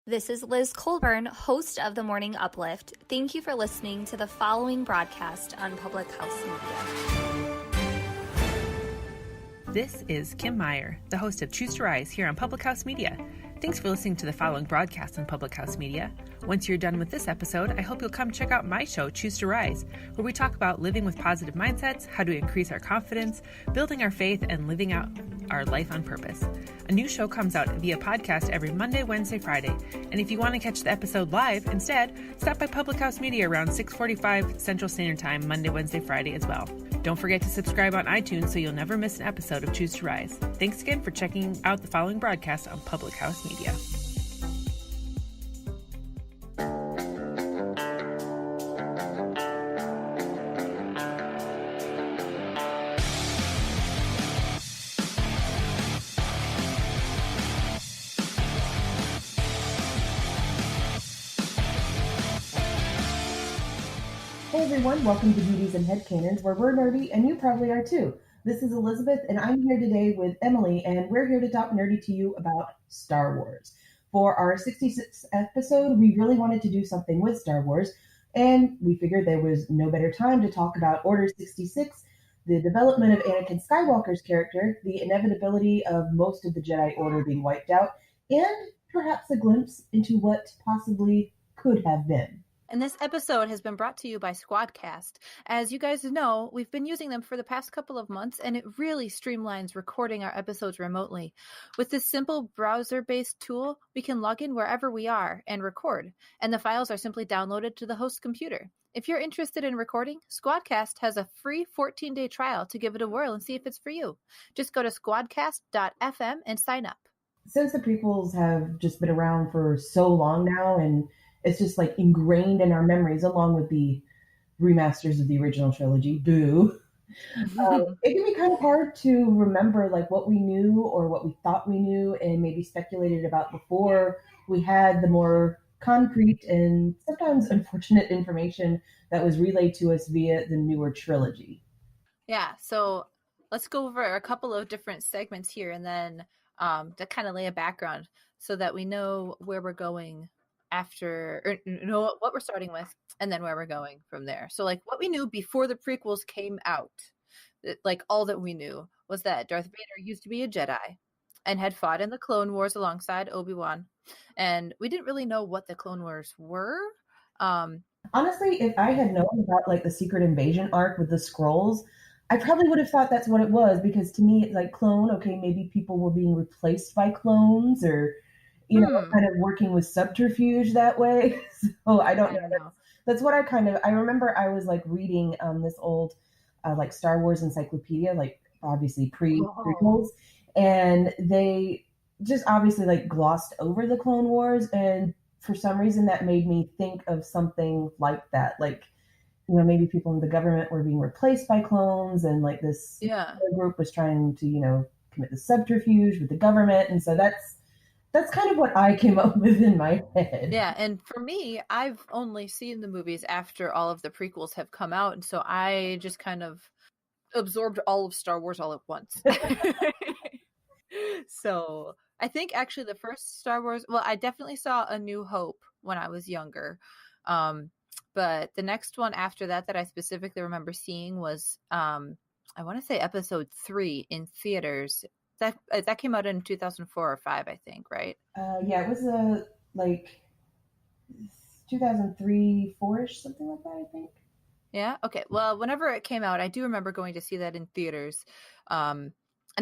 This is Liz Colburn, host of The Morning Uplift. Thank you for listening to the following broadcast on Public House Media. This is Kim Meyer, the host of Choose to Rise here on Public House Media. Thanks for listening to the following broadcast on Public House Media. Once you're done with this episode, I hope you'll come check out my show, Choose to Rise, where we talk about living with positive mindsets, how to increase our confidence, building our faith, and living out our life on purpose. A new show comes out via podcast every Monday, Wednesday, Friday. And if you want to catch the episode live instead, stop by Public House Media around 6:45 Central Standard Time, Monday, Wednesday, Friday as well. Don't forget to subscribe on iTunes so you'll never miss an episode of Choose to Rise. Thanks again for checking out the following broadcast on Public House Media. Hey everyone, welcome to Beauties and Headcanons, where we're nerdy and you probably are too. This is Elisabeth and I'm here today with Emily, and we're here to talk nerdy to you about Star Wars. For our 66th episode, we really wanted to do something with Star Wars, and we figured there was no better time to talk about Order 66, the development of Anakin Skywalker's character, the inevitability of most of the Jedi Order being wiped out, and perhaps a glimpse into what possibly could have been. And this episode has been brought to you by Squadcast. As you guys know, we've been using them for the past couple of months, and it really streamlines recording our episodes remotely. With this simple browser-based tool, we can log in wherever we are and record, and the files are simply downloaded to the host computer. If you're interested in recording, Squadcast has a free 14-day trial to give it a whirl and see if it's for you. Just go to squadcast.fm and sign up. Since the prequels have just been around for so long now, and it's just like ingrained in our memories, along with the remasters of the original trilogy. Boo! It can be kind of hard to remember like what we knew or what we thought we knew and maybe speculated about before we had the more concrete and sometimes unfortunate information that was relayed to us via the newer trilogy. Yeah, so let's go over a couple of different segments here and then to kind of lay a background so that we know where we're going after, or know what we're starting with, and then where we're going from there. So like what we knew before the prequels came out, like all that we knew was that Darth Vader used to be a Jedi and had fought in the Clone Wars alongside Obi-Wan. And we didn't really know what the Clone Wars were. Honestly, if I had known about like the Secret Invasion arc with the scrolls, I probably would have thought that's what it was, because to me it's like clone, okay, maybe people were being replaced by clones, or kind of working with subterfuge that way. So I don't know. That's what I remember I was like reading this old like Star Wars encyclopedia, like obviously prequels, and they just obviously like glossed over the Clone Wars, and for some reason that made me think of something like that, like maybe people in the government were being replaced by clones, and like this group was trying to commit the subterfuge with the government, and so that's kind of what I came up with in my head. Yeah, and for me, I've only seen the movies after all of the prequels have come out, and so I just kind of absorbed all of Star Wars all at once. So I think actually the first Star Wars, well, I definitely saw A New Hope when I was younger. But the next one after that I specifically remember seeing was, I want to say episode 3 in theaters. That came out in 2004 or 5, I think, right? Yeah, it was like 2003, 4-ish, something like that, I think. Yeah. Okay. Well, whenever it came out, I do remember going to see that in theaters. And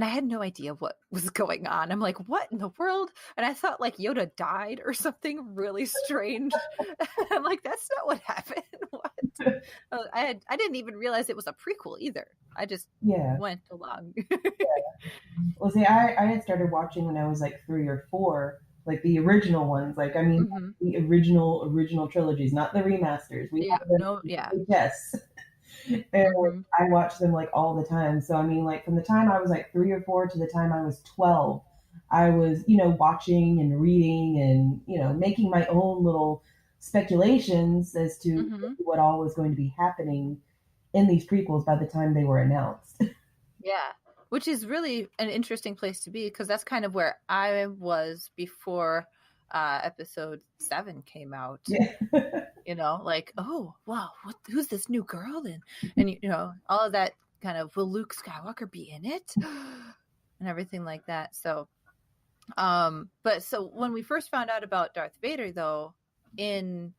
I had no idea what was going on. I'm like, what in the world? And I thought like Yoda died or something really strange. I'm like, that's not what happened. What? I didn't even realize it was a prequel either. I just went along. Well, see, I had started watching when I was like 3 or 4, like the original ones. Like, I mean, the original trilogies, not the remasters. Yes. And I watched them like all the time. So I mean, like from the time I was like 3 or 4 to the time I was 12, I was watching and reading and making my own little speculations as to what all was going to be happening in these prequels by the time they were announced. Yeah, which is really an interesting place to be, because that's kind of where I was before episode 7 came out. Yeah. Like, oh wow, who's this new girl, and all of that kind of, will Luke Skywalker be in it and everything like that. So but so when we first found out about Darth Vader, though, in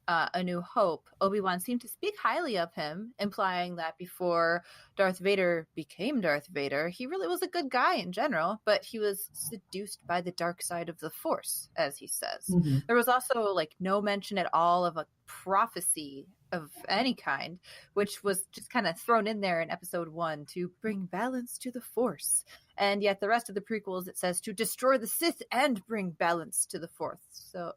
A New Hope, Obi-Wan seemed to speak highly of him, implying that before Darth Vader became Darth Vader, he really was a good guy in general, but he was seduced by the dark side of the Force, as he says. Mm-hmm. There was also no mention at all of a prophecy of any kind, which was just kind of thrown in there in episode 1 to bring balance to the Force. And yet the rest of the prequels, it says to destroy the Sith and bring balance to the Force. So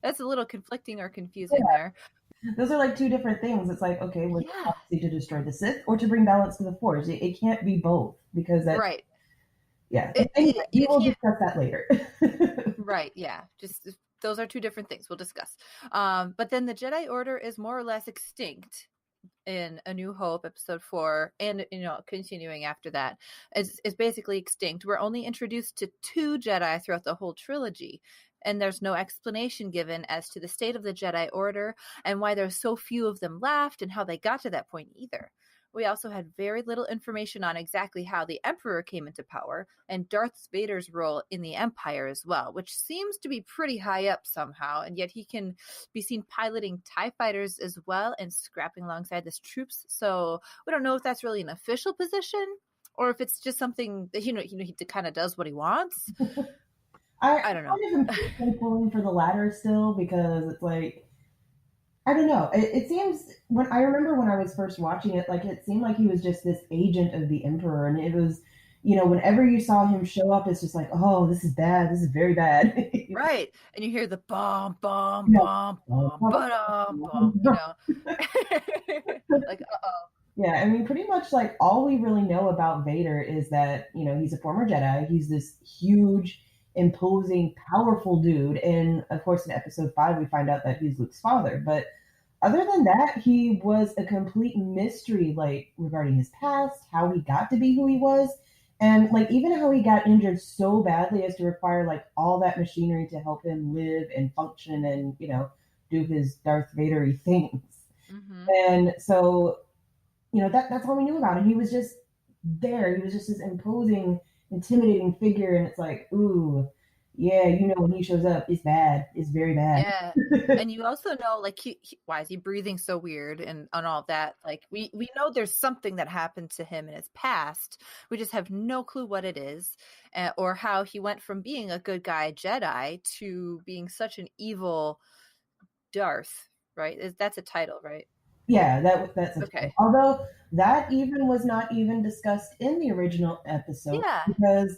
that's a little conflicting or confusing there. Those are two different things. It's like, okay, was prophecy to destroy the Sith or to bring balance to the Force? It can't be both, because that's right. Yeah, we will discuss that later. Right. Yeah. Just those are two different things we'll discuss. But then the Jedi Order is more or less extinct in A New Hope, episode 4, and continuing after that, is basically extinct. We're only introduced to 2 Jedi throughout the whole trilogy, and there's no explanation given as to the state of the Jedi Order and why there's so few of them left and how they got to that point either. We also had very little information on exactly how the Emperor came into power and Darth Vader's role in the Empire as well, which seems to be pretty high up somehow, and yet he can be seen piloting TIE fighters as well and scrapping alongside his troops. So we don't know if that's really an official position or if it's just something that he kind of does what he wants. I don't know. I'm pulling for the latter still, because it's I don't know. It seems, when I remember when I was first watching it, it seemed like he was just this agent of the Emperor, and it was, whenever you saw him show up, it's just oh, this is bad. This is very bad. Right. And you hear the bomb, bomb, bomb, bomb, bomb, uh-oh. Yeah, I mean, pretty much all we really know about Vader is that, he's a former Jedi. He's this huge, imposing, powerful dude. And of course, in episode 5, we find out that he's Luke's father. But other than that, he was a complete mystery, regarding his past, how he got to be who he was, and even how he got injured so badly as to require all that machinery to help him live and function and, do his Darth Vader-y things. Mm-hmm. And so, that's all we knew about him. He was just there. He was just this imposing, intimidating figure, and it's ooh, yeah, when he shows up, it's bad. It's very bad. Yeah. And you also know, why is he breathing so weird and all that? We know there's something that happened to him in his past. We just have no clue what it is, or how he went from being a good guy Jedi to being such an evil Darth, right? That's a title, right? Yeah, that's okay. Although that even was not even discussed in the original episode, because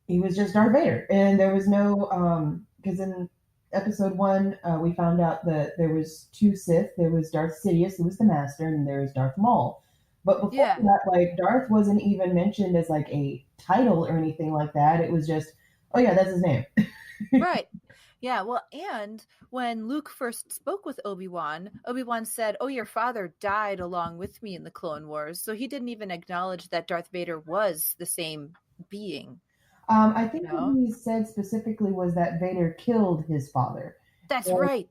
he was just Darth Vader, and there was no because in episode 1 we found out that there was 2 Sith. There was Darth Sidious, who was the Master, and there was Darth Maul. But before that, Darth wasn't even mentioned as a title or anything like that. It was just, oh yeah, that's his name. Right. Yeah, well, and when Luke first spoke with Obi-Wan said, oh, your father died along with me in the Clone Wars. So he didn't even acknowledge that Darth Vader was the same being. I think what he said specifically was that Vader killed his father. That's right.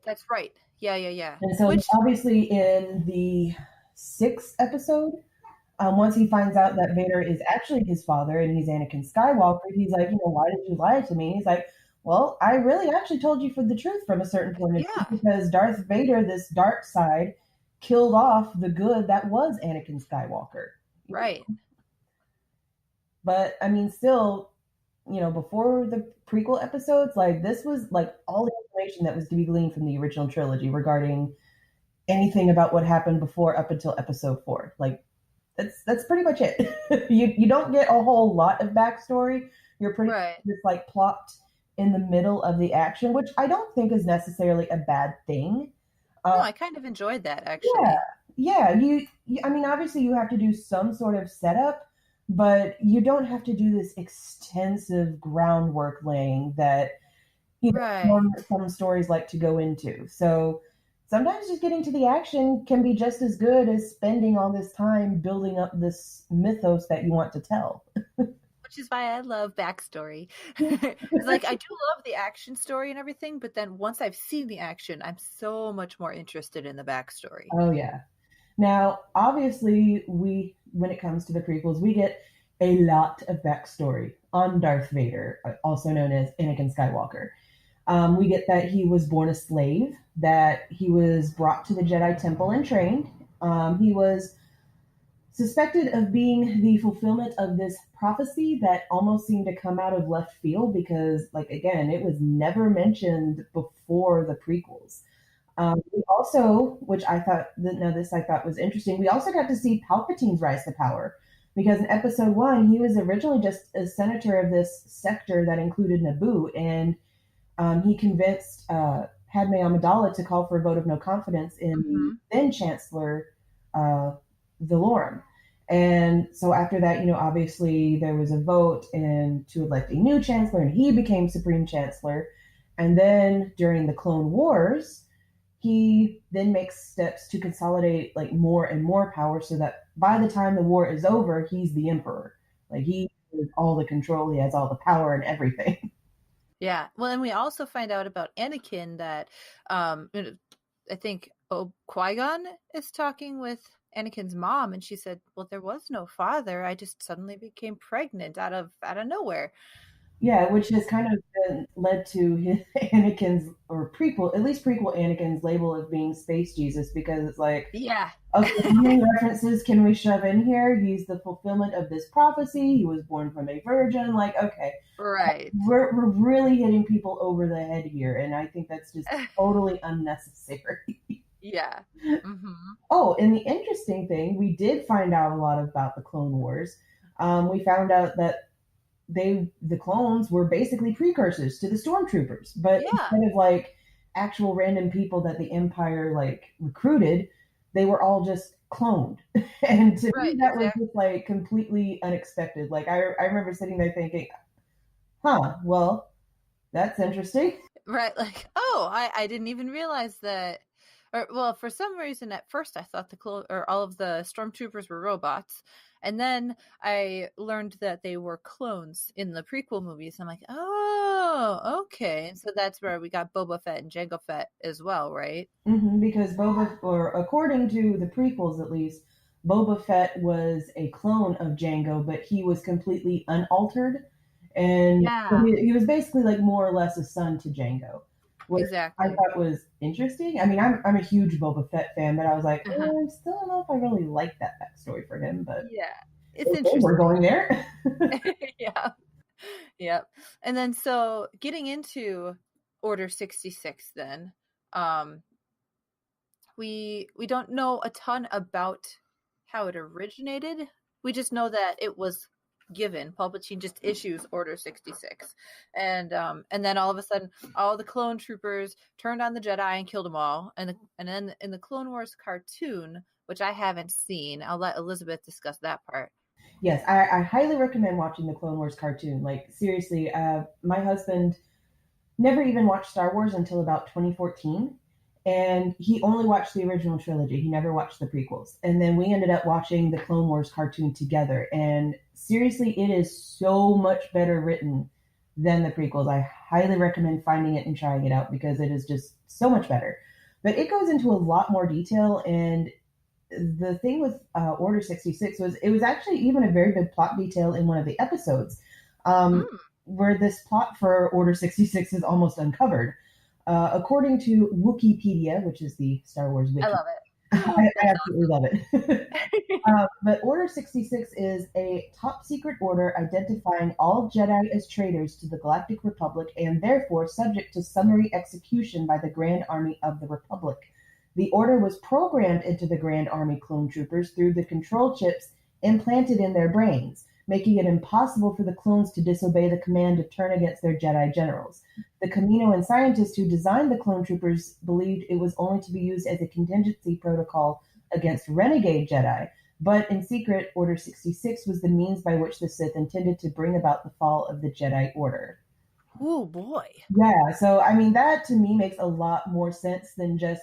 Yeah. And so obviously in the 6th episode, once he finds out that Vader is actually his father and he's Anakin Skywalker, he's like, why did you lie to me? He's like, well, I really actually told you for the truth from a certain point of view, because Darth Vader, this dark side, killed off the good that was Anakin Skywalker. Right. But I mean, still, before the prequel episodes, this was all the information that was to be gleaned from the original trilogy regarding anything about what happened before up until episode 4. That's pretty much it. you don't get a whole lot of backstory. You're pretty just plopped in the middle of the action, which I don't think is necessarily a bad thing. No, I kind of enjoyed that, actually. Yeah. I mean, obviously you have to do some sort of setup, but you don't have to do this extensive groundwork laying that some stories like to go into. So sometimes just getting to the action can be just as good as spending all this time building up this mythos that you want to tell. But which is why I love backstory. It's like I do love the action story and everything, but then once I've seen the action, I'm so much more interested in the backstory. Oh yeah. Now, obviously, when it comes to the prequels, we get a lot of backstory on Darth Vader, also known as Anakin Skywalker. We get that he was born a slave, that he was brought to the Jedi Temple and trained. He was suspected of being the fulfillment of this prophecy that almost seemed to come out of left field because, like, again, it was never mentioned before the prequels. We also, which I thought, this I thought was interesting, we also got to see Palpatine's rise to power because in episode 1, he was originally just a senator of this sector that included Naboo, and he convinced Padme Amidala to call for a vote of no confidence in the then Chancellor Valorum. And so after that, obviously there was a vote and to elect a new chancellor, and he became Supreme Chancellor. And then during the Clone Wars, he then makes steps to consolidate like more and more power so that by the time the war is over, he's the emperor. Like he has all the control, he has all the power and everything. Yeah. Well, and we also find out about Anakin that I think Qui-Gon is talking with Anakin's mom, and she said, well, there was no father. I just suddenly became pregnant out of nowhere. Yeah, which has kind of been led to his Anakin's, or prequel, at least prequel Anakin's label of being Space Jesus, because it's like, yeah, okay, how many references can we shove in here? He's the fulfillment of this prophecy. He was born from a virgin. Like, okay, right. We're really hitting people over the head here, and I think that's just totally unnecessary. Yeah. Oh, and the interesting thing, we did find out a lot about the Clone Wars. We found out that the clones were basically precursors to the stormtroopers, but instead of like actual random people that the Empire like recruited, they were all just cloned. And to me that was just like completely unexpected. Like I remember sitting there thinking, well, that's interesting. Right, like, I didn't even realize that. Or, well, for some reason at first I thought all of the stormtroopers were robots. And then I learned that they were clones in the prequel movies. I'm like, oh, okay. And so that's where we got Boba Fett and Jango Fett as well, right? Because according to the prequels at least, Boba Fett was a clone of Jango, but he was completely unaltered. And so he was basically like more or less a son to Jango. Which exactly. I thought was interesting. I mean, I'm a huge Boba Fett fan, but I was like, I still don't know if I really like that backstory for him. But it's interesting. We're going there. Yep. And then so getting into Order 66, then we don't know a ton about how it originated. We just know that it was given. Palpatine just issues Order 66, and then all of a sudden all the clone troopers turned on the Jedi and killed them all. And then in the Clone Wars cartoon, which I haven't seen, I'll let Elisabeth discuss that part. Yes, I highly recommend watching the Clone Wars cartoon. Like seriously, my husband never even watched Star Wars until about 2014. And he only watched the original trilogy. He never watched the prequels. And then we ended up watching the Clone Wars cartoon together. And seriously, it is so much better written than the prequels. I highly recommend finding it and trying it out because it is just so much better. But it goes into a lot more detail. And the thing with Order 66 was it was actually even a very big plot detail in one of the episodes where this plot for Order 66 is almost uncovered. According to Wikipedia, which is the Star Wars wiki. I love it. I absolutely love it. But Order 66 is a top secret order identifying all Jedi as traitors to the Galactic Republic and therefore subject to summary execution by the Grand Army of the Republic. The order was programmed into the Grand Army clone troopers through the control chips implanted in their brains, making it impossible for the clones to disobey the command to turn against their Jedi generals. The Kaminoan scientists who designed the clone troopers believed it was only to be used as a contingency protocol against renegade Jedi, but in secret, Order 66 was the means by which the Sith intended to bring about the fall of the Jedi Order. Oh, boy. Yeah, so, I mean, that to me makes a lot more sense than just,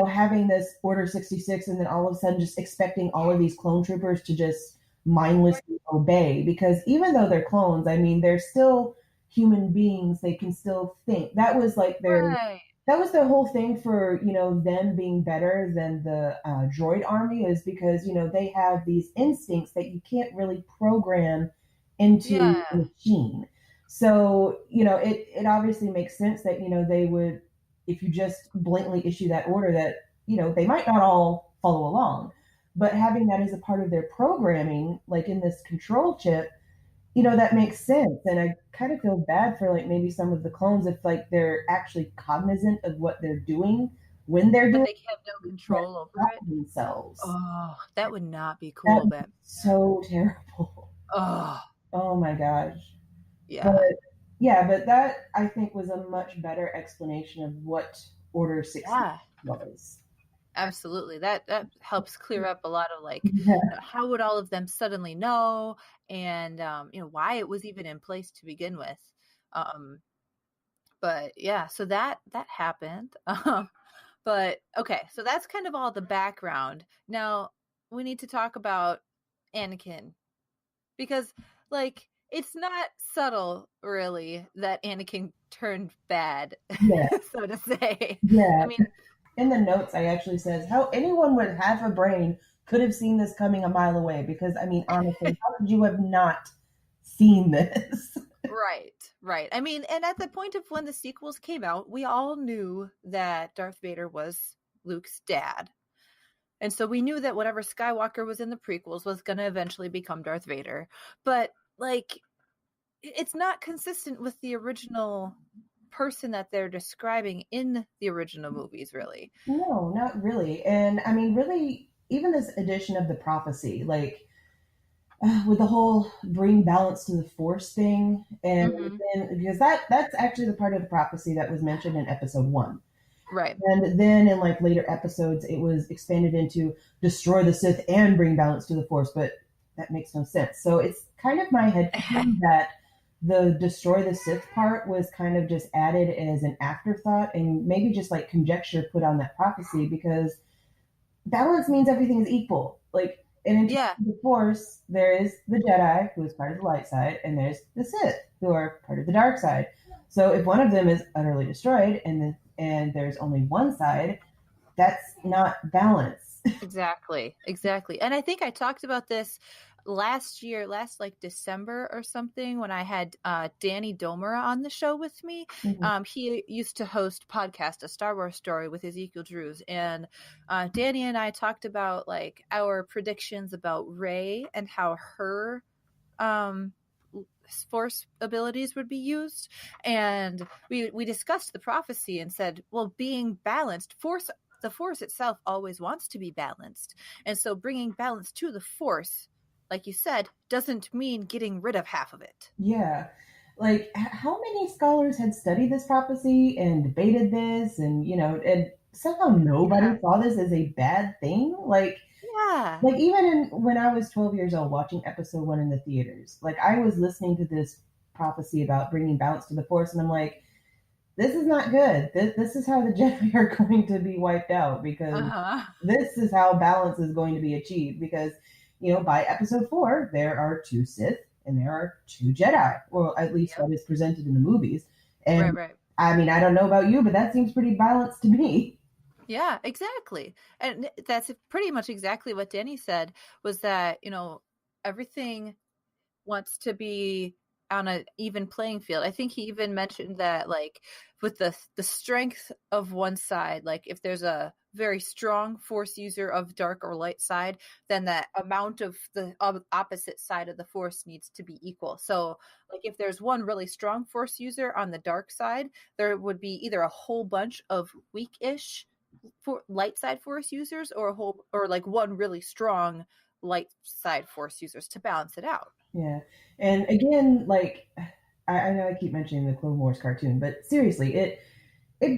having this Order 66 and then all of a sudden just expecting all of these clone troopers to just mindlessly obey, because even though they're clones, I mean, they're still human beings. They can still think. That was like Right. that was their whole thing for, them being better than the droid army, is because, they have these instincts that you can't really program into Yeah. a machine. So, it obviously makes sense that, they would, if you just blatantly issue that order, that, they might not all follow along. But having that as a part of their programming, like in this control chip, that makes sense. And I kind of feel bad for like maybe some of the clones, if like they're actually cognizant of what they're doing when they're But doing they have no it, they can't control over stop it. themselves. Oh, that would not be That cool, would but be so terrible. oh, Oh my gosh. But yeah. yeah, but that I think was a much better explanation of what Order 60 Yeah. was. Absolutely. That helps clear up a lot of like, Yeah. how would all of them suddenly know, and why it was even in place to begin with. But yeah, so that happened. But okay, so that's kind of all the background. Now we need to talk about Anakin, because like it's not subtle really that Anakin turned bad, Yeah. so to say. Yeah. I mean, In the notes, I actually says how anyone with half a brain could have seen this coming a mile away. Because I mean, honestly, how could you have not seen this? right. I mean, and at the point of when the sequels came out, we all knew that Darth Vader was Luke's dad. And so we knew that whatever Skywalker was in the prequels was going to eventually become Darth Vader. But like, it's not consistent with the original person that they're describing in the original movies, really. No, not really. And I mean, really, even this edition of the prophecy, like with the whole bring balance to the force thing, and Mm-hmm. then because that's actually the part of the prophecy that was mentioned in episode 1. Right. And then in like later episodes, it was expanded into destroy the Sith and bring balance to the Force, but that makes no sense. So it's kind of my head that the destroy the Sith part was kind of just added as an afterthought, and maybe just like conjecture put on that prophecy, because balance means everything is equal. Like, and in Yeah. the Force, there is the Jedi, who is part of the light side, and there's the Sith, who are part of the dark side. So if one of them is utterly destroyed, and there's only one side, that's not balance. Exactly. And I think I talked about this last like December or something, when I had Danny Domera on the show with me. Mhm. He used to host podcast A Star Wars Story with Ezekiel Drews, and Danny and I talked about like our predictions about Rey and how her force abilities would be used, and we discussed the prophecy and said, well, being balanced, the force itself always wants to be balanced, and so bringing balance to the force, like you said, doesn't mean getting rid of half of it. Yeah. Like, how many scholars had studied this prophecy and debated this, and somehow nobody saw this as a bad thing? Yeah. Like even when I was 12 years old watching episode 1 in the theaters, like I was listening to this prophecy about bringing balance to the force, and I'm like, this is not good. This is how the Jedi are going to be wiped out, because this is how balance is going to be achieved, because by episode 4 there are 2 Sith and there are 2 Jedi, or at least that is presented in the movies. And Right. I mean, I don't know about you, but that seems pretty balanced to me. Yeah, exactly. And that's pretty much exactly what Danny said, was that, everything wants to be on an even playing field. I think he even mentioned that, like, with the strength of one side, like if there's a very strong force user of dark or light side, then that amount of the opposite side of the force needs to be equal. So like if there's one really strong force user on the dark side, there would be either a whole bunch of weak-ish for light side force users, or like one really strong light side force users to balance it out. Yeah. And again, like I know I keep mentioning the Clone Wars cartoon, but seriously, it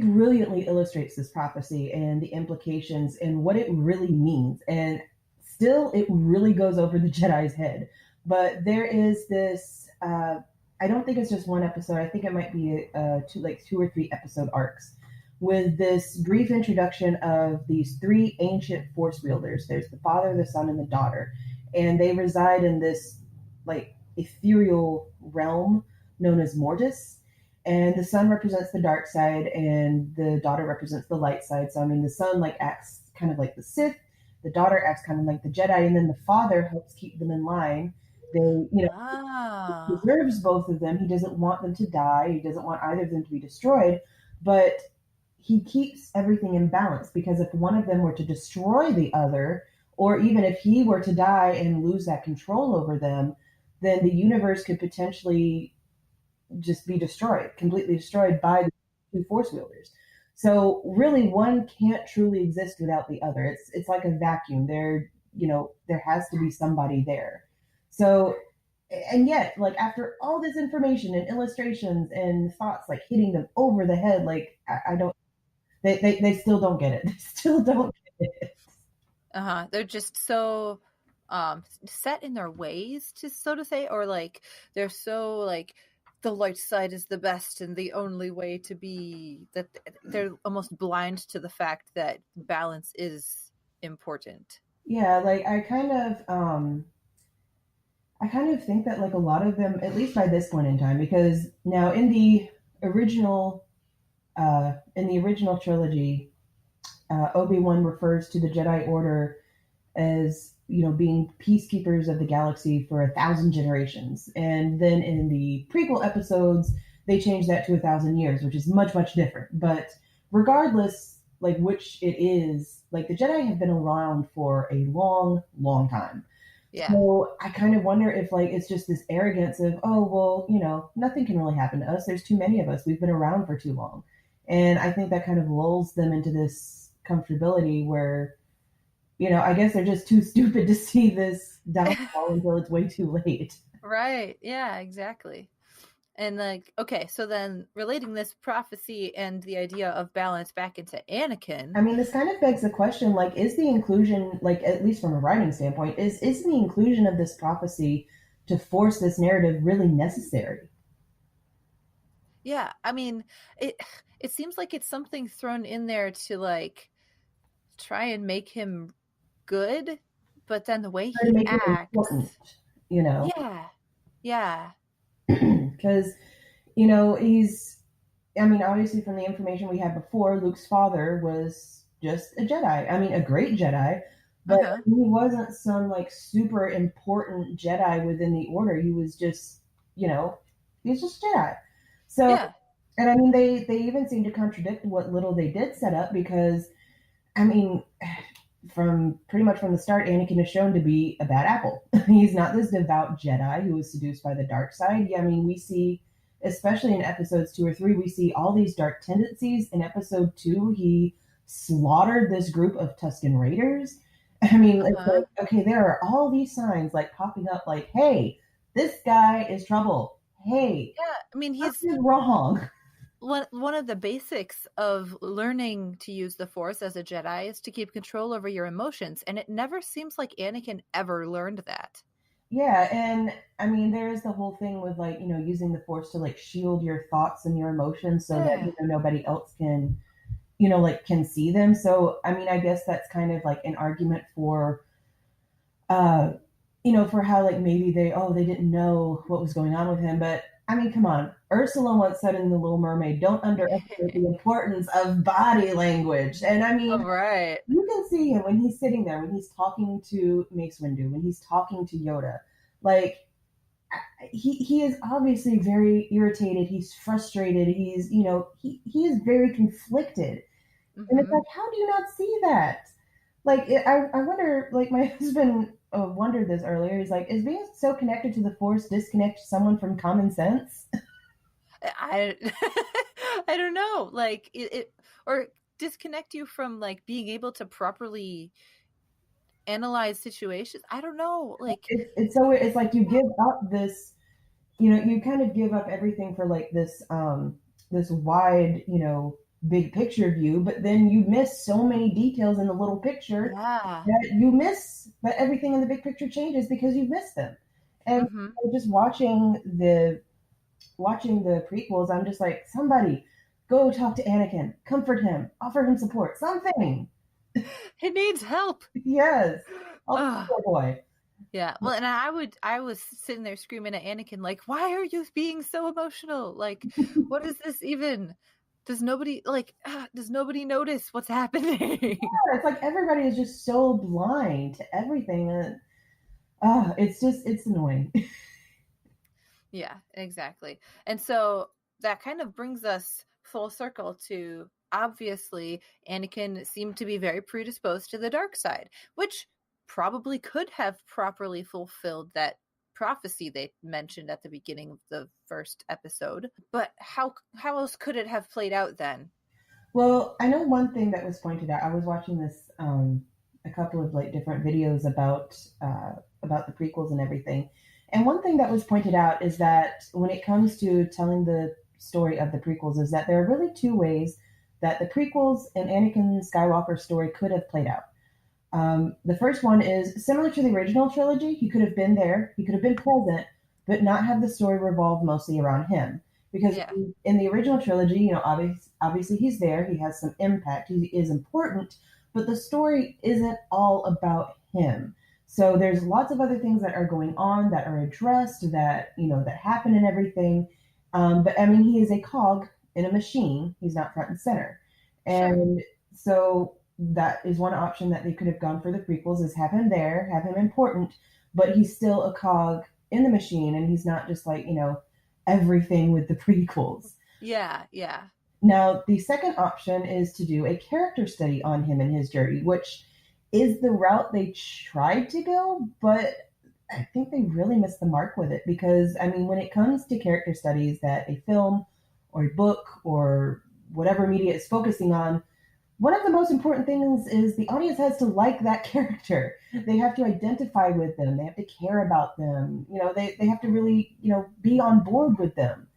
brilliantly illustrates this prophecy and the implications and what it really means. And still, it really goes over the Jedi's head. But there is this. I don't think it's just one episode. I think it might be 2 or 3 episode arcs with this brief introduction of these 3 ancient force wielders. There's the father, the son, and the daughter. and they reside in this like ethereal realm known as Mortis. And the son represents the dark side, and the daughter represents the light side. So I mean, the son like acts kind of like the Sith, the daughter acts kind of like the Jedi, and then the father helps keep them in line. They, preserves both of them. He doesn't want them to die. He doesn't want either of them to be destroyed, but he keeps everything in balance, because if one of them were to destroy the other, or even if he were to die and lose that control over them, then the universe could potentially just be destroyed, completely destroyed by the two force wielders. So really, one can't truly exist without the other. It's like a vacuum. There has to be somebody there. So, and yet, like after all this information and illustrations and thoughts like hitting them over the head, like I don't, they still don't get it. They still don't get it. They're just so set in their ways, so to say, or like they're so like the light side is the best and the only way to be, that they're almost blind to the fact that balance is important. Yeah, like I kind of think that like a lot of them, at least by this point in time, because now in the original trilogy, Obi-Wan refers to the Jedi Order as being peacekeepers of the galaxy for 1,000 generations. And then in the prequel episodes, they changed that to 1,000 years, which is much, much different. But regardless, like which it is, like the Jedi have been around for a long, long time. Yeah. So I kind of wonder if like it's just this arrogance of, oh, well, nothing can really happen to us. There's too many of us. We've been around for too long. And I think that kind of lulls them into this comfortability where, I guess they're just too stupid to see this downfall until it's way too late. Right. Yeah, exactly. And like, okay, so then relating this prophecy and the idea of balance back into Anakin. I mean, this kind of begs the question, like, is the inclusion, like, at least from a writing standpoint, is the inclusion of this prophecy to force this narrative really necessary? Yeah, I mean, it seems like it's something thrown in there to like try and make him good, but then the way he acts, yeah, because he's, I mean, obviously from the information we had before, Luke's father was just a Jedi. I mean, a great Jedi, but he wasn't some like super important Jedi within the Order. He was just, he was just Jedi. So, and I mean, they even seem to contradict what little they did set up, because, I mean, from pretty much from the start, Anakin is shown to be a bad apple. He's not this devout Jedi who was seduced by the dark side. Yeah, I mean, we see, especially in episodes 2 or 3, we see all these dark tendencies. In episode 2, he slaughtered this group of Tusken Raiders. I mean, it's like, okay, there are all these signs like popping up like, hey, this guy is trouble. Hey, yeah, I mean, he's wrong. One of the basics of learning to use the Force as a Jedi is to keep control over your emotions, and it never seems like Anakin ever learned that. Yeah, and I mean, there's the whole thing with like, using the Force to like shield your thoughts and your emotions so that nobody else can, can see them. So, I mean, I guess that's kind of like an argument for, for how like maybe they didn't know what was going on with him. But I mean, come on. Ursula once said in The Little Mermaid, don't underestimate the importance of body language. And I mean, you can see him when he's sitting there, when he's talking to Mace Windu, when he's talking to Yoda. Like, he is obviously very irritated. He's frustrated. He's, he is very conflicted. And it's like, how do you not see that? Like, I wonder, like, my husband wondered this earlier. He's like, is being so connected to the Force disconnect someone from common sense? I don't know. Like, it or disconnect you from, like, being able to properly analyze situations. I don't know. Like, it's so weird. It's like you give up this, you kind of give up everything for, like, this wide, big picture view, but then you miss so many details in the little picture that you miss that everything in the big picture changes because you missed them. And just watching the prequels, I'm just like, somebody go talk to Anakin, comfort him, offer him support, something. He needs help. Yes. Oh, boy. Yeah. Well, and I was sitting there screaming at Anakin, like, why are you being so emotional? Like, what is this even? Does nobody notice what's happening? Yeah, it's like everybody is just so blind to everything. And it's annoying. Yeah, exactly. And so that kind of brings us full circle to, obviously, Anakin seemed to be very predisposed to the dark side, which probably could have properly fulfilled that prophecy they mentioned at the beginning of the first episode. But how else could it have played out then? Well, I know one thing that was pointed out. I was watching this a couple of like different videos about the prequels and everything. And one thing that was pointed out is that when it comes to telling the story of the prequels, is that there are really two ways that the prequels and Anakin Skywalker story could have played out. The first one is similar to the original trilogy. He could have been there, he could have been present, but not have the story revolve mostly around him. Because Yeah. in the original trilogy, you know, obviously he's there, he has some impact, he is important, but the story isn't all about him. So there's lots of other things that are going on that are addressed, that you know that happen and everything. But I mean, he is a cog in a machine. He's not front and center, Sure. and so that is one option that they could have gone for the prequels: is have him there, have him important, but he's still a cog in the machine, and he's not just like everything with the prequels. Yeah, yeah. Now, the second option is to do a character study on him and his journey, which is the route they tried to go, but I think they really missed the mark with it because, I mean, when it comes to character studies that a film or a book or whatever media is focusing on, one of the most important things is the audience has to like that character. They have to identify with them. They have to care about them. They have to really, be on board with them.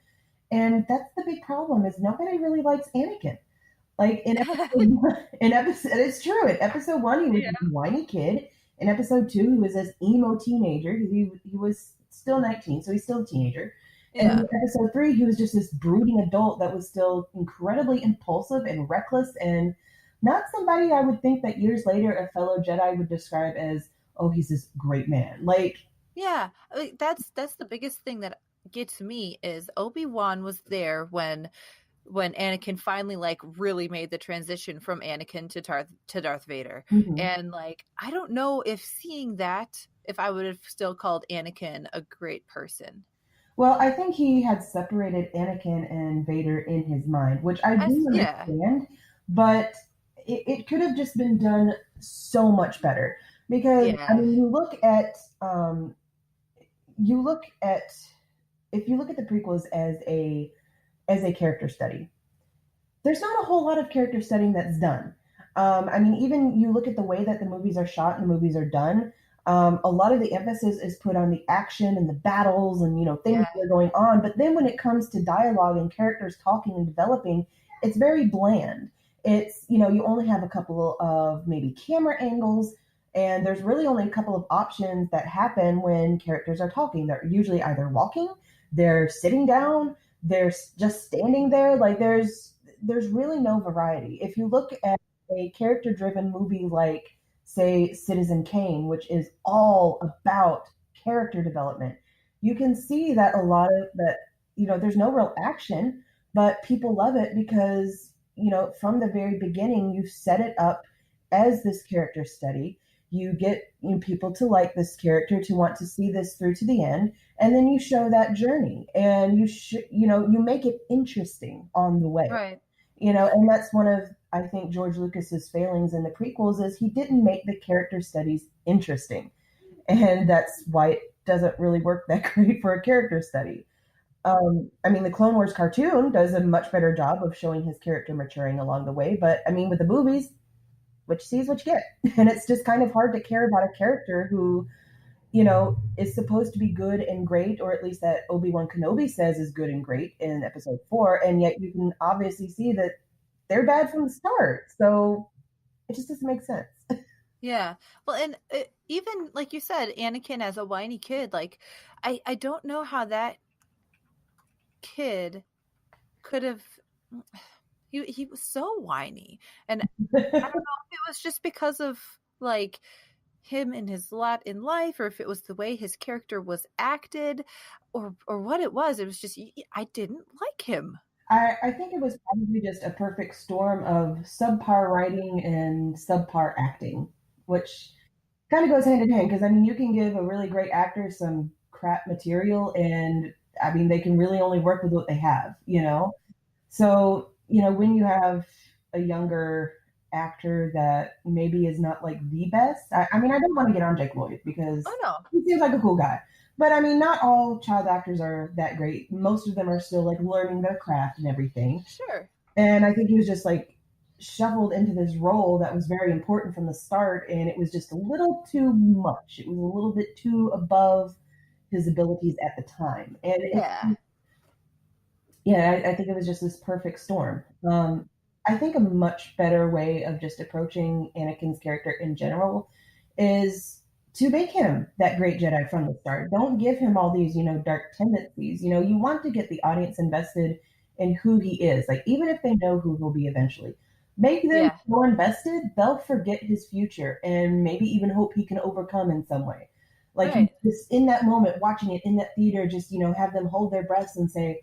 And that's the big problem is nobody really likes Anakin. Like in episode one, it's true. In episode one, he was Yeah. this whiny kid. In episode two, he was this emo teenager. He was still 19, so he's still a teenager. And Yeah. in episode three, he was just this brooding adult that was still incredibly impulsive and reckless, and not somebody I would think that years later a fellow Jedi would describe as, oh, he's this great man. Like, Yeah, that's the biggest thing that gets me is Obi-Wan was there when Anakin finally like really made the transition from Anakin to Darth Vader. mhm. And like I don't know if seeing that if I would have still called Anakin a great person. Well, I think he had separated Anakin and Vader in his mind, which I do Yeah. understand, but it could have just been done so much better. Because I Yeah. mean, you look at if you look at the prequels as a character study, there's not a whole lot of character studying that's done. I mean, even you look at the way that the movies are shot and the movies are done. A lot of the emphasis is put on the action and the battles and things Yeah. that are going on. But then when it comes to dialogue and characters talking and developing, it's very bland. It's you only have a couple of maybe camera angles, and there's really only a couple of options that happen when characters are talking. They're usually either walking, they're sitting down, they're just standing there. Like there's really no variety. If you look at a character driven movie like, say, Citizen Kane, which is all about character development, you can see that a lot of that, there's no real action, but people love it because, from the very beginning, you set it up as this character study. You get people to like this character, to want to see this through to the end, and then you show that journey, and you make it interesting on the way. Right. And that's one of, I think, George Lucas's failings in the prequels is he didn't make the character studies interesting, and that's why it doesn't really work that great for a character study. I mean, the Clone Wars cartoon does a much better job of showing his character maturing along the way, but I mean, with the movies, what you see is what you get, and it's just kind of hard to care about a character who is supposed to be good and great, or at least that Obi-Wan Kenobi says is good and great in episode 4, and yet you can obviously see that they're bad from the start. So it just doesn't make sense. Yeah. Well, and even like you said, Anakin as a whiny kid, like I don't know how that kid could have. He was so whiny, and I don't know if it was just because of like him in his lot in life, or if it was the way his character was acted, or what it was. It was just, I didn't like him. I think it was probably just a perfect storm of subpar writing and subpar acting, which kind of goes hand in hand because I mean, you can give a really great actor some crap material, and I mean, they can really only work with what they have, you know? So, you know, when you have a younger actor that maybe is not like the best, I mean, I don't want to get on Jake Lloyd because Oh no. he seems like a cool guy. But I mean, not all child actors are that great. Most of them are still like learning their craft and everything. Sure. And I think he was just like shuffled into this role that was very important from the start, and it was just a little too much. It was a little bit too above his abilities at the time. And Yeah. I think it was just this perfect storm. I think a much better way of just approaching Anakin's character in general is to make him that great Jedi from the start. Don't give him all these, you know, dark tendencies. You know, you want to get the audience invested in who he is. Like, even if they know who he'll be eventually, make them so invested, they'll forget his future and maybe even hope he can overcome in some way. Like, just in that moment, watching it in that theater, just, you know, have them hold their breaths and say,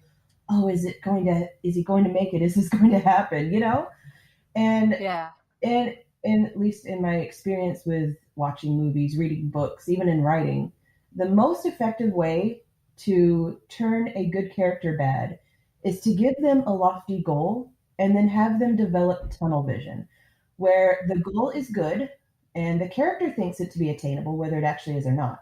oh, is he going to make it? Is this going to happen? You know? And at least in my experience with watching movies, reading books, even in writing, the most effective way to turn a good character bad is to give them a lofty goal and then have them develop tunnel vision, where the goal is good and the character thinks it to be attainable, whether it actually is or not.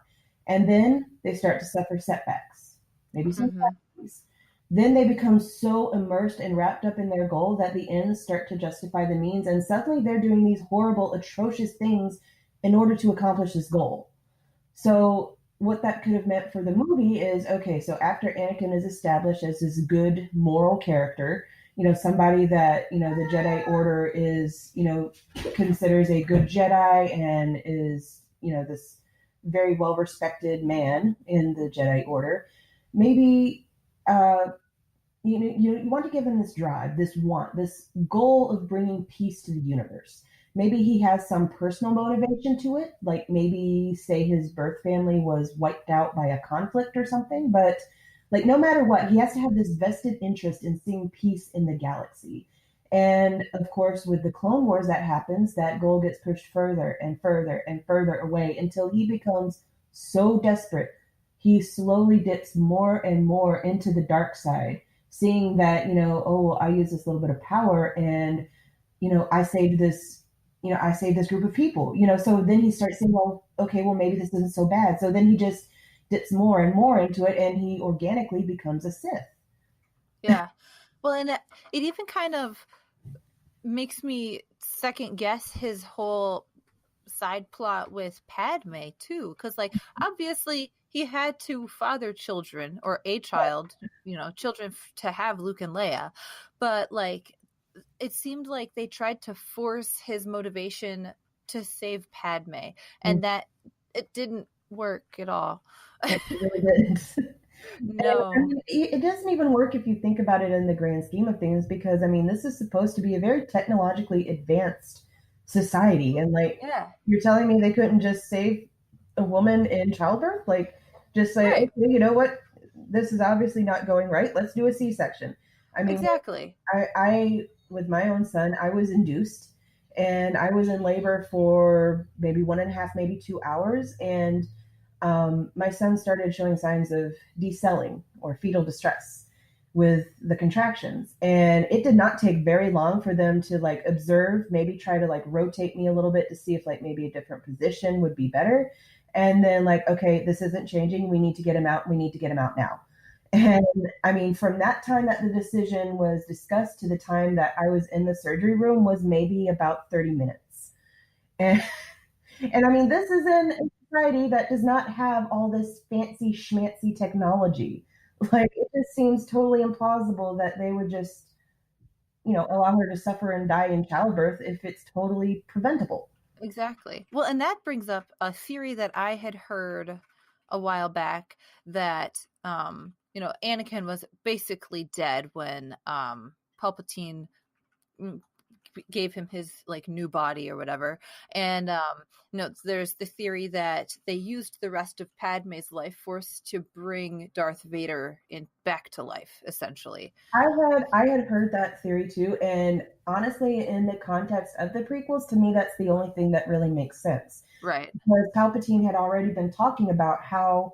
And then they start to suffer setbacks, maybe some tragedies. Then they become so immersed and wrapped up in their goal that the ends start to justify the means, and suddenly they're doing these horrible, atrocious things in order to accomplish this goal. So what that could have meant for the movie is, okay, so after Anakin is established as this good moral character, you know, somebody that, you know, the Jedi Order is, you know, considers a good Jedi and is, you know, this very well respected man in the Jedi Order, maybe you want to give him this drive, this want, this goal of bringing peace to the universe. Maybe he has some personal motivation to it, like maybe say his birth family was wiped out by a conflict or something, but like no matter what, he has to have this vested interest in seeing peace in the galaxy. And of course, with the Clone Wars that happens, that goal gets pushed further and further and further away until he becomes so desperate. He slowly dips more and more into the dark side, seeing that, you know, oh, I use this little bit of power and, you know, I saved this group of people, you know, so then he starts saying, well, okay, well, maybe this isn't so bad. So then he just dips more and more into it and he organically becomes a Sith. Yeah. Well, and it even kind of makes me second guess his whole side plot with Padme too, because like obviously he had to father children or a child, you know, children to have Luke and Leia, but like it seemed like they tried to force his motivation to save Padme, and that it didn't work at all. It really didn't. No. I mean, it doesn't even work if you think about it in the grand scheme of things, because I mean, this is supposed to be a very technologically advanced society, and like you're telling me they couldn't just save a woman in childbirth, like just say, okay, you know what, this is obviously not going right, let's do a C-section. I mean, exactly. I with my own son, I was induced and I was in labor for maybe 1.5, maybe 2 hours, and my son started showing signs of decelling or fetal distress with the contractions. And it did not take very long for them to like observe, maybe try to like rotate me a little bit to see if like maybe a different position would be better. And then like, okay, this isn't changing. We need to get him out. We need to get him out now. And I mean, from that time that the decision was discussed to the time that I was in the surgery room was maybe about 30 minutes. And I mean, this is in a society that does not have all this fancy schmancy technology. Like, it just seems totally implausible that they would just, you know, allow her to suffer and die in childbirth if it's totally preventable. Exactly. Well, and that brings up a theory that I had heard a while back that, you know, Anakin was basically dead when Palpatine gave him his like new body or whatever. And there's the theory that they used the rest of Padme's life force to bring Darth Vader back to life, essentially. I had heard that theory too, and honestly, in the context of the prequels, to me, that's the only thing that really makes sense. Right. Because Palpatine had already been talking about how,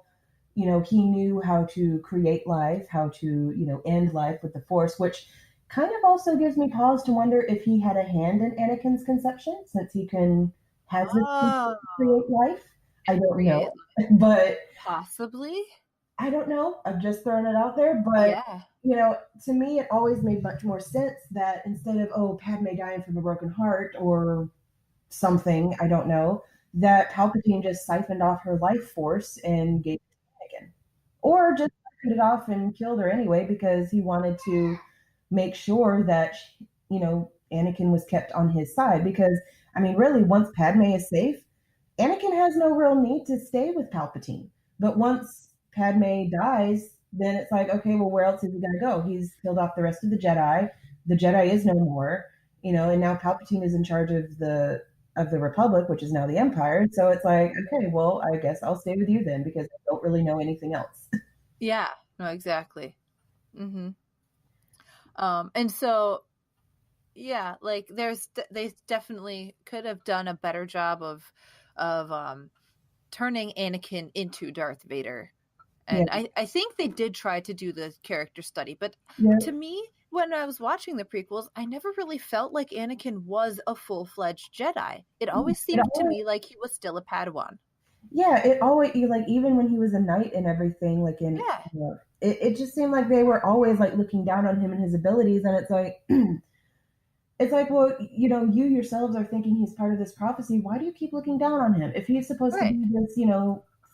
he knew how to create life, how to, end life with the Force, which kind of also gives me pause to wonder if he had a hand in Anakin's conception, since he has this to create life. I don't know, but possibly. I don't know. I've just thrown it out there, but to me, it always made much more sense that instead of Padme dying from a broken heart or something, I don't know, that Palpatine just siphoned off her life force and gave it to Anakin, or just siphoned it off and killed her anyway because he wanted to make sure that Anakin was kept on his side. Because really, once Padme is safe, Anakin has no real need to stay with Palpatine. But once Padme dies, then it's like, okay, well, where else is he gonna go? He's killed off the rest of the Jedi. The Jedi is no more, and now Palpatine is in charge of the Republic, which is now the Empire. So it's like, okay, well, I guess I'll stay with you then because I don't really know anything else. Yeah, no, exactly. Mm-hmm. And so, yeah, like they definitely could have done a better job of turning Anakin into Darth Vader. And yeah. I think they did try to do the character study, but to me, when I was watching the prequels, I never really felt like Anakin was a full-fledged Jedi. It always seemed to me like he was still a Padawan. Yeah, it always, like, even when he was a knight and everything, like it just seemed like they were always like looking down on him and his abilities, and it's like well, you yourselves are thinking he's part of this prophecy. Why do you keep looking down on him? If he's supposed to be this,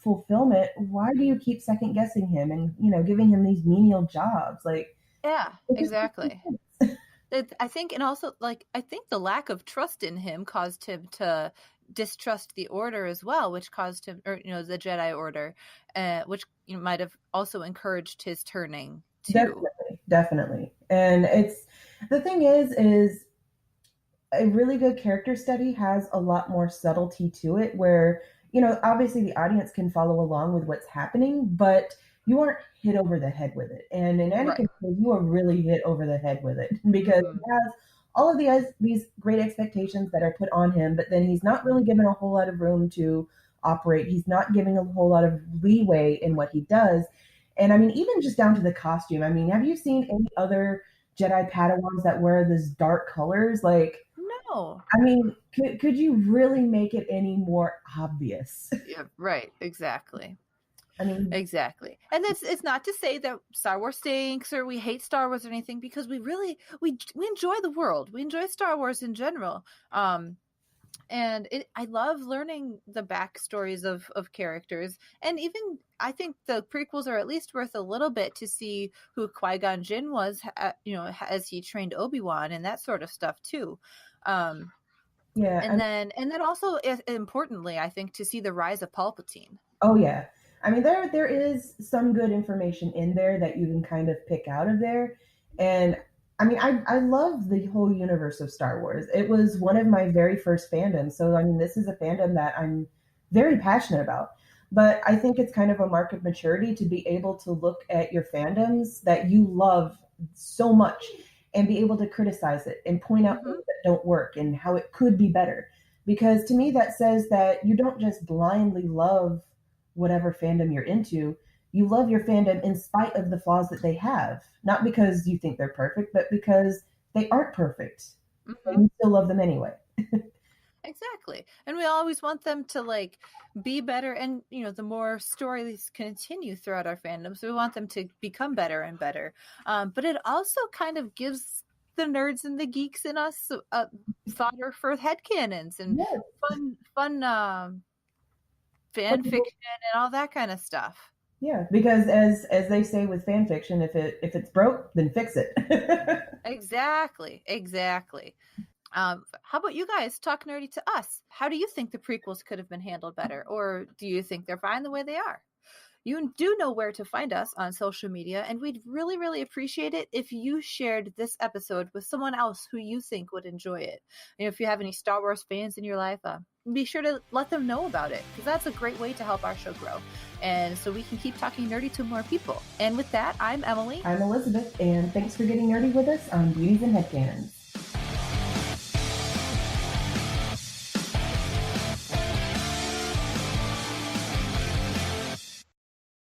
fulfillment, why do you keep second guessing him and giving him these menial jobs? Like, yeah, exactly. I think, and also, like, I think the lack of trust in him caused him to distrust the Order as well, which caused him, or the Jedi Order, which might have also encouraged his turning too. Definitely. And the thing is a really good character study has a lot more subtlety to it, where obviously the audience can follow along with what's happening, but you aren't hit over the head with it. And in Anakin's case, you are really hit over the head with it because he has all of these great expectations that are put on him, but then he's not really given a whole lot of room to operate. He's not giving a whole lot of leeway in what he does. And even just down to the costume. Have you seen any other Jedi Padawans that wear this dark colors? Like, no. Could you really make it any more obvious? Yeah, right. Exactly. Exactly. And it's not to say that Star Wars stinks or we hate Star Wars or anything, because we enjoy the world. We enjoy Star Wars in general. And I love learning the backstories of characters. And even I think the prequels are at least worth a little bit to see who Qui-Gon Jinn was, as he trained Obi-Wan and that sort of stuff too. And then also, importantly, I think, to see the rise of Palpatine. Oh yeah. There is some good information in there that you can kind of pick out of there. And I love the whole universe of Star Wars. It was one of my very first fandoms. So, this is a fandom that I'm very passionate about. But I think it's kind of a mark of maturity to be able to look at your fandoms that you love so much and be able to criticize it and point out things that don't work and how it could be better. Because to me, that says that you don't just blindly love whatever fandom you're into. You love your fandom in spite of the flaws that they have, not because you think they're perfect, but because they aren't perfect. And you still love them anyway. Exactly. And we always want them to be better. And, the more stories continue throughout our fandom, so we want them to become better and better. But it also kind of gives the nerds and the geeks in us fodder for headcanons and fun fan fiction and all that kind of stuff. Yeah, because as they say with fan fiction, if it's broke, then fix it. Exactly. How about you guys? Talk nerdy to us. How do you think the prequels could have been handled better, or do you think they're fine the way they are? You do know where to find us on social media, and we'd really, really appreciate it if you shared this episode with someone else who you think would enjoy it. And if you have any Star Wars fans in your life, be sure to let them know about it, because that's a great way to help our show grow. And so we can keep talking nerdy to more people. And with that, I'm Emily. I'm Elizabeth, and thanks for getting nerdy with us on Beauties and Headcanons.